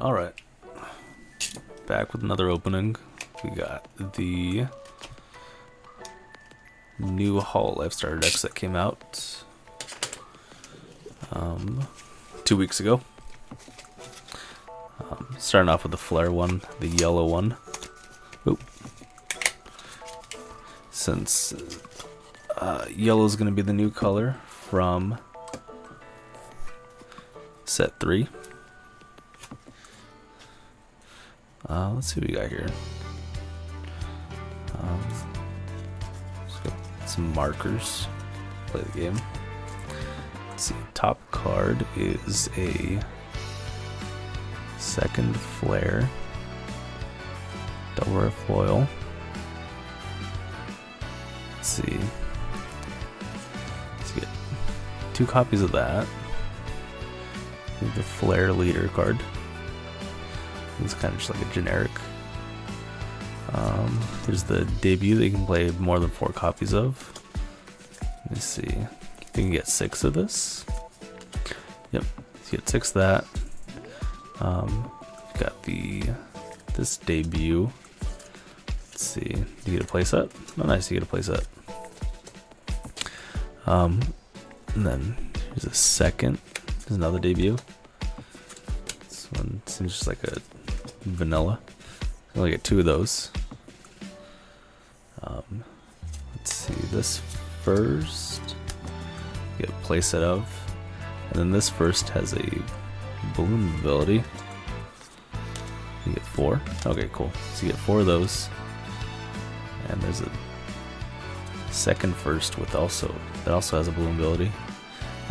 Alright, back with another opening. We got the new Hololive starter decks that came out 2 weeks ago. Starting off with the flare one, the yellow one. Oop. Since yellow is going to be the new color from set 3. Let's see what we got here. Just got some markers. Play the game. Let's see. Top card is a second flare, double rare foil. Let's see. Let's get 2 copies of that. The flare leader card. It's kind of just like a generic. There's the debut that you can play more than 4 copies of. Let me see. You can get 6 of this. Yep, you get 6 of that. You've got this debut. Let's see. You get a playset. Oh, nice. You get a playset. And then here's a second. There's another debut. This one seems just like a vanilla. You only get 2 of those. Let's see, this first you get a playset of, and then this first has a balloon ability. You get 4. Okay, cool. So you get 4 of those, and there's a second first with that also has a balloon ability.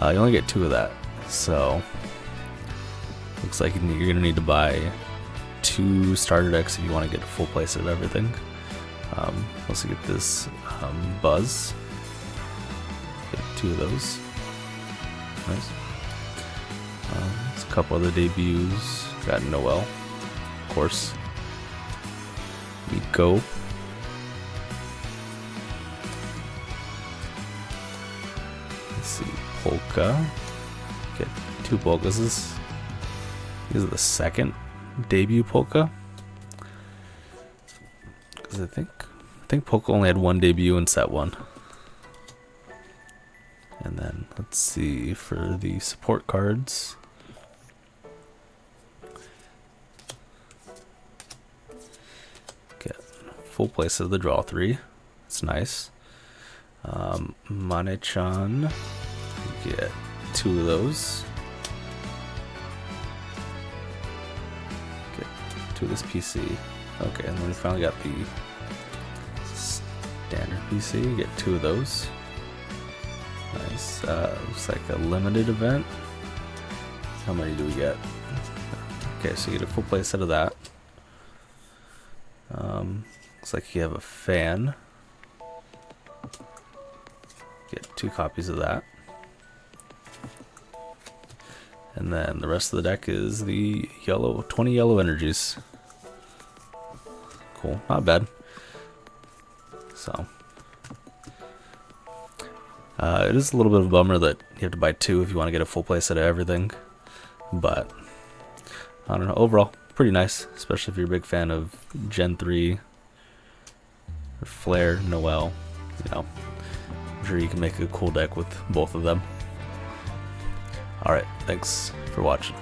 You only get 2 of that, so looks like you're gonna need to buy 2 starter decks if you want to get a full playset of everything. Also get this Buzz. Get 2 of those. Nice. There's a couple other debuts. Got Noel, of course. Miko. Let's see, Polka. Get 2 Polkas. These are the second debut Polka. Because I think Polka only had 1 debut in set 1. And then let's see for the support cards. Get full place of the draw 3. It's nice. Mane-chan. Get 2 of those. Get 2 of this PC. Okay, and then we finally got the standard PC. You get 2 of those. Nice. Looks like a limited event. How many do we get? Okay, so you get a full play set of that. Looks like you have a fan. Get 2 copies of that. And then the rest of the deck is the 20 yellow energies. Cool, not bad. So, it is a little bit of a bummer that you have to buy 2 if you want to get a full play set of everything. But, I don't know, overall, pretty nice. Especially if you're a big fan of Gen 3, or Flare, Noel. You know, I'm sure you can make a cool deck with both of them. Alright, thanks for watching.